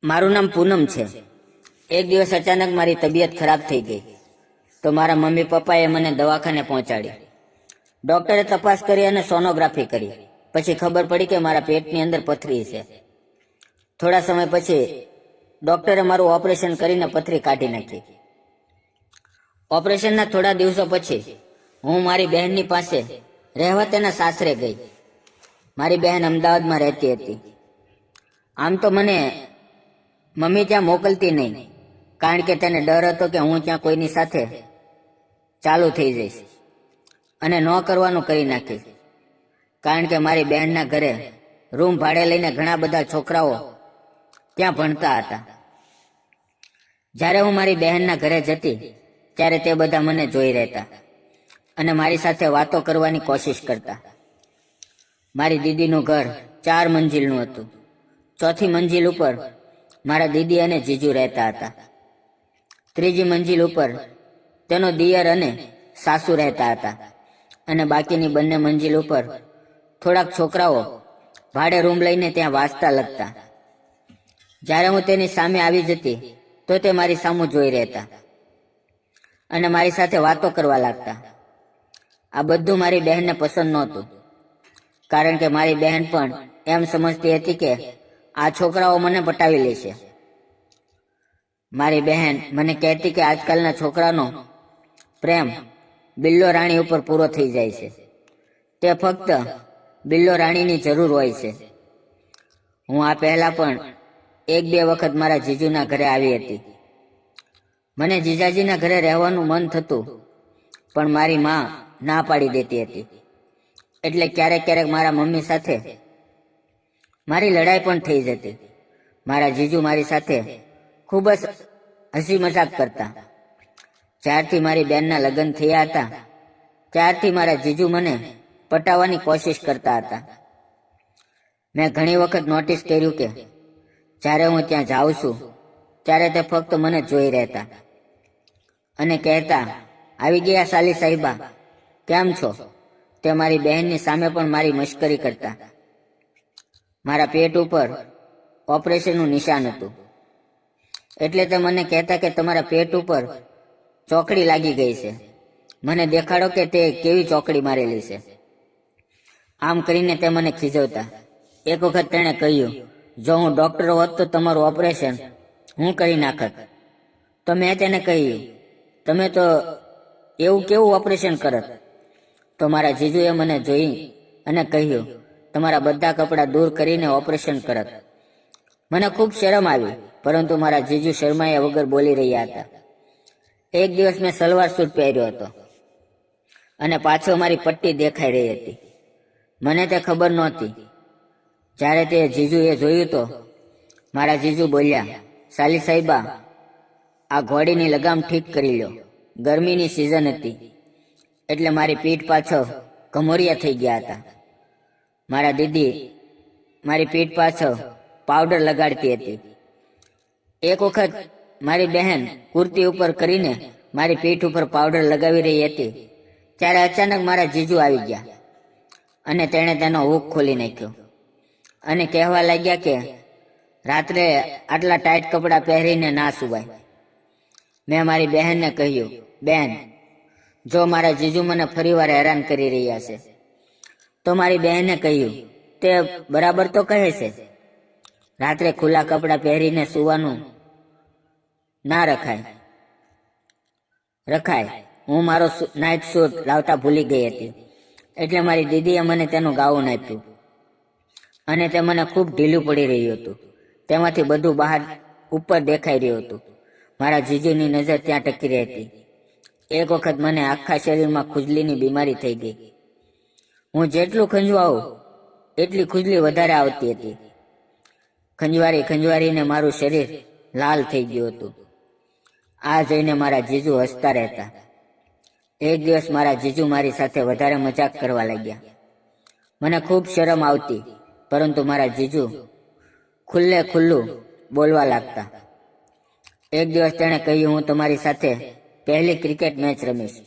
મારું નામ પૂનમ છે. એક દિવસ અચાનક મારી તબિયત ખરાબ થઈ ગઈ તો મારા મમ્મી પપ્પાએ મને દવાખાને પહોંચાડી. ડોક્ટરે તપાસ કરી અને સોનોગ્રાફી કરી. પછી ખબર પડી કે મારા પેટની અંદર પથરી છે. થોડા સમય પછી ડોક્ટરે મારું ઓપરેશન કરીને પથરી કાઢી નાખી. ઓપરેશનના થોડા દિવસો પછી હું મારી બહેનની પાસે રહેવા તેના સાસરે ગઈ. મારી બહેન અમદાવાદમાં રહેતી હતી. આમ તો મને મમ્મી ત્યાં મોકલતી નહીં, કારણ કે તેને ડર હતો કે હું ત્યાં કોઈની સાથે ચાલુ થઈ જઈશ અને ન કરવાનું કરી નાખીશ, કારણ કે મારી બહેનના ઘરે રૂમ ભાડે લઈને ઘણા બધા છોકરાઓ ત્યાં ભણતા હતા. જ્યારે હું મારી બહેનના ઘરે જતી ત્યારે તે બધા મને જોઈ રહેતા અને મારી સાથે વાતો કરવાની કોશિશ કરતા. મારી દીદીનું ઘર 4 મંજિલનું હતું. ચોથી મંજિલ ઉપર મારા દીદી અને જીજુ રહેતા હતા. ત્રીજી મંજિલ ઉપર તેનો દિયર અને સાસુ રહેતા હતા અને બાકીની બંને મંજિલ ઉપર થોડાક છોકરાઓ ભાડે રૂમ લઈને ત્યાં વાંચતા લખતા. જ્યારે હું તેની સામે આવી જતી તો તે મારી સામું જોઈ રહેતા અને મારી સાથે વાતો કરવા લાગતા. આ બધું મારી બહેનને પસંદ નહોતું, કારણ કે મારી બહેન પણ એમ સમજતી હતી કે આ છોકરાઓ મને પટાવી લેશે. મારી બહેન મને કહેતી કે આજકાલના છોકરાનો પ્રેમ બિલ્લો રાણી ઉપર પૂરો થઈ જાય છે. તે ફક્ત બિલ્લો રાણીની જરૂર હોય છે. હું આ પહેલા પણ 1-2 વખત મારા જીજુના ઘરે આવી હતી. મને જીજાજીના ઘરે રહેવાનું મન થતું, પણ મારી માં ના પાડી દેતી હતી. એટલે ક્યારેક ક્યારેક મારા મમ્મી સાથે મારી લડાઈ પણ થઈ જતી. મારા જીજુ મારી સાથે ખૂબ જ હસી મજાક કરતા. જ્યારથી મારી બહેનના લગ્ન થયા હતા ત્યારથી મારા જીજુ મને પટાવવાની કોશિશ કરતા હતા. મેં ઘણી વખત નોટિસ કર્યું કે જ્યારે હું ત્યાં જાઉં છું ત્યારે તે ફક્ત મને જોઈ રહેતા અને કહેતા, આવી ગયા સાલી સાહિબા, કેમ છો? તે મારી બહેનની સામે પણ મારી મશ્કરી કરતા. મારા પેટ ઉપર ઓપરેશનનું નિશાન હતું, એટલે તે મને કહેતા કે તમારા પેટ ઉપર ચોકડી લાગી ગઈ છે, મને દેખાડો કે તે કેવી ચોકડી મારેલી છે. આમ કરીને તે મને ખીજવતા. એક વખત તેણે કહ્યું, જો હું ડોક્ટર હોત તો તમારું ઓપરેશન હું કરી નાખત. તો મેં તેને કહ્યું, તમે તો એવું કેવું ઓપરેશન કરત? તો મારા જીજુએ મને જોઈ અને કહ્યું, તમારા બધા કપડાં દૂર કરીને ઓપરેશન કરત. મને ખૂબ શરમ આવી, પરંતુ મારા જીજુ શરમાયા વગર બોલી રહ્યા હતા. એક દિવસ મેં સલવાર સૂટ પહેર્યો હતો અને પાછળ મારી પટ્ટી દેખાઈ રહી હતી. મને તે ખબર નહોતી. જ્યારે તે જીજુએ જોયું તો મારા જીજુ બોલ્યા, સાલી સાહિબા, આ ઘોડીની લગામ ઠીક કરી લો. ગરમીની સિઝન હતી એટલે મારી પીઠ પાછળ ઘમોરિયા થઈ ગયા હતા. મારા દીદી મારી પીઠ પાછળ પાવડર લગાડતી હતી. એક વખત મારી બહેન કુર્તી ઉપર કરીને મારી પીઠ ઉપર પાવડર લગાવી રહી હતી ત્યારે અચાનક મારા જીજુ આવી ગયા અને તેણે તેનો હૂક ખોલી નાખ્યો અને કહેવા લાગ્યા કે રાત્રે આટલા ટાઈટ કપડાં પહેરીને ના સુવાય. મેં મારી બહેનને કહ્યું, બેન, જો મારા જીજુ મને ફરીવાર હેરાન કરી રહ્યા છે. તો મારી બહેને કહ્યું, તે બરાબર તો કહે છે, રાત્રે ખુલ્લા કપડાં પહેરીને સૂવાનું ના રખાય. હું મારો નાઇટ સૂટ લાવતા ભૂલી ગઈ હતી, એટલે મારી દીદીએ મને તેનું ગાઉન આપ્યું અને તે મને ખૂબ ઢીલું પડી રહ્યું હતું. તેમાંથી બધું બહાર ઉપર દેખાઈ રહ્યું હતું. મારા જીજુની નજર ત્યાં ટકી રહી હતી. એક વખત મને આખા શરીરમાં ખુજલીની બીમારી થઈ ગઈ. હું જેટલું ખંજવાઉં એટલી ખુજલી વધારે આવતી હતી. ખંજવારીને મારું શરીર લાલ થઈ ગયું હતું. આ જોઈને મારા જીજુ હસતા રહેતા. એક દિવસ મારા જીજુ મારી સાથે વધારે મજાક કરવા લાગ્યા. મને ખૂબ શરમ આવતી, પરંતુ મારા જીજુ ખુલ્લું બોલવા લાગતા. એક દિવસ તેણે કહ્યું, હું તમારી સાથે પહેલી ક્રિકેટ મેચ રમીશ.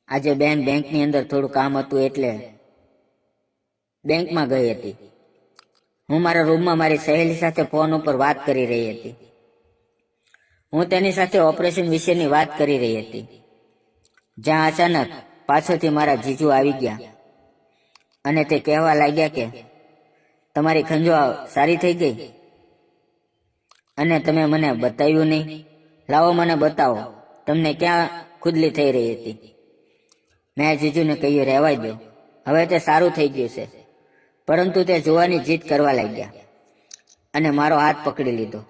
આજે બેન બેંકની અંદર થોડું કામ હતું એટલે બેંકમાં ગઈ હતી. હું મારા રૂમમાં મારી સહેલી સાથે ફોન ઉપર વાત કરી રહી હતી. હું તેની સાથે ઓપરેશન વિશેની વાત કરી રહી હતી, જ્યાં અચાનક પાછળથી મારા જીજુ આવી ગયા અને તે કહેવા લાગ્યા કે તમારી ખંજો સારી થઈ ગઈ અને તમે મને બતાવ્યું નહીં. લાવો મને બતાવો, તમને ક્યાં ખુદલી થઈ રહી હતી. મેં જીજુને કહ્યું, રહેવાય દો, હવે તે સારું થઈ ગયું છે. પરંતુ તે જોવાની જીદ કરવા લાગ્યા અને મારો હાથ પકડી લીધો.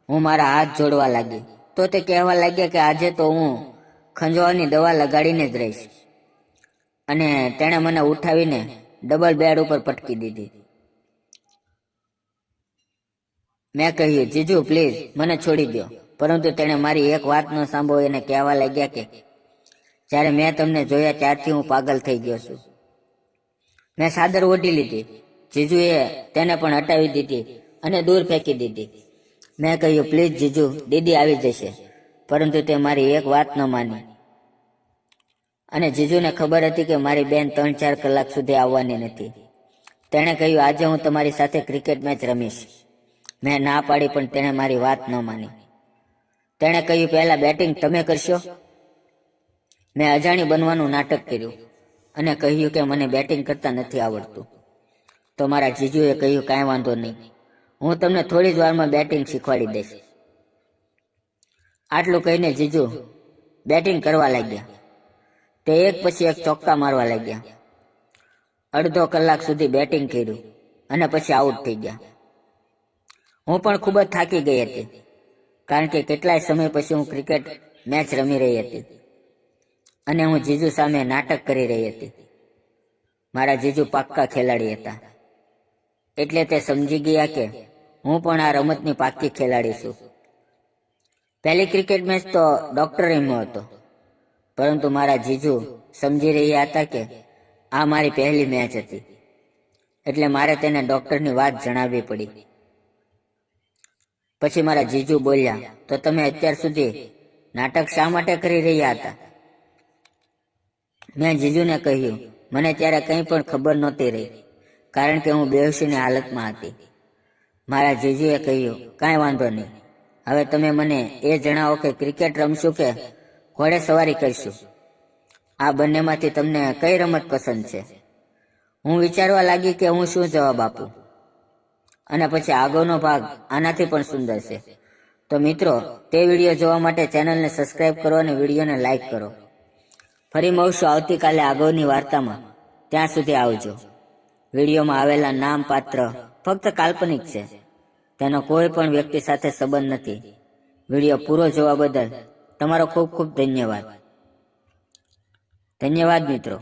હું મારા હાથ જોડવા લાગી તો તે કહેવા લાગ્યા કે આજે તો હું ખંજવાળની દવા લગાડીને જ રહીશ. અને તેણે મને ઉઠાવીને ડબલ બેડ ઉપર પટકી દીધી. મેં કહ્યું, જીજુ પ્લીઝ મને છોડી દો. પરંતુ તેણે મારી એક વાત ન સાંભળી અને કહેવા લાગ્યા કે જ્યારે મેં તમને જોયા ત્યારથી હું પાગલ થઈ ગયો છું. મેં ચાદર ઓઢી લીધી. જીજુએ તેને પણ હટાવી દીધી અને દૂર ફેંકી દીધી. મેં કહ્યું, પ્લીઝ જીજુ, દીદી આવી જશે. પરંતુ તે મારી એક વાત ન માની. અને જીજુને ખબર હતી કે મારી બેન 3-4 કલાક સુધી આવવાની નથી. તેણે કહ્યું, આજે હું તમારી સાથે ક્રિકેટ મેચ રમીશ. મેં ના પાડી પણ તેણે મારી વાત ન માની. તેણે કહ્યું, પહેલા બેટિંગ તમે કરશો. મેં અજાણી બનવાનું નાટક કર્યું અને કહ્યું કે મને બેટિંગ કરતા નથી આવડતું. તો મારા જીજુએ કહ્યું, કાંઈ વાંધો નહીં, હું તમને થોડી જ વારમાં બેટિંગ શીખવાડી દઈશ. આટલું કહીને જીજુ બેટિંગ કરવા લાગ્યા. તે એક પછી એક ચોક્કા મારવા લાગ્યા. અડધો કલાક સુધી બેટિંગ કર્યું અને પછી આઉટ થઈ ગયા. હું પણ ખૂબ જ થાકી ગઈ હતી, કારણ કે કેટલાય સમય પછી હું ક્રિકેટ મેચ રમી રહી હતી અને હું જીજુ સામે નાટક કરી રહી હતી. મારા જીજુ પાક્કા ખેલાડી હતા, એટલે તે સમજી ગયા કે હું પણ આ રમતની પાક્કી ખેલાડી છું. પહેલી ક્રિકેટ મેચ તો ડોક્ટર રમ્યો હતો, પરંતુ મારા જીજુ સમજી રહ્યા હતા કે આ મારી પહેલી મેચ હતી, એટલે મારે તેને ડોક્ટરની વાત જણાવવી પડી. પછી મારા જીજુ બોલ્યા, તો તમે અત્યાર સુધી નાટક શા માટે કરી રહ્યા હતા? મેં જીજુને કહ્યું, મને ત્યારે કંઈ પણ ખબર નહોતી રહી, કારણ કે હું બેહોશીની હાલતમાં હતી. મારા જીજુએ કહ્યું, કાંઈ વાંધો નહીં, હવે તમે મને એ જણાવો કે ક્રિકેટ રમશું કે ઘોડે સવારી કરીશું? આ બંનેમાંથી તમને કઈ રમત પસંદ છે? હું વિચારવા લાગી કે હું શું જવાબ આપું. અને પછી આગળનો ભાગ આનાથી પણ સુંદર છે. તો મિત્રો, તે વિડીયો જોવા માટે ચેનલને સબસ્ક્રાઇબ કરો અને વિડીયોને લાઇક કરો. ફરી મળશું આવતીકાલે આગળની વાર્તામાં. ત્યાં સુધી આવજો. વિડીયોમાં આવેલા નામ પાત્ર ફક્ત કાલ્પનિક છે, તેનો કોઈ પણ વ્યક્તિ સાથે સંબંધ નથી. વિડીયો પૂરો જોવા બદલ તમારો ખૂબ ખૂબ ધન્યવાદ. ધન્યવાદ મિત્રો.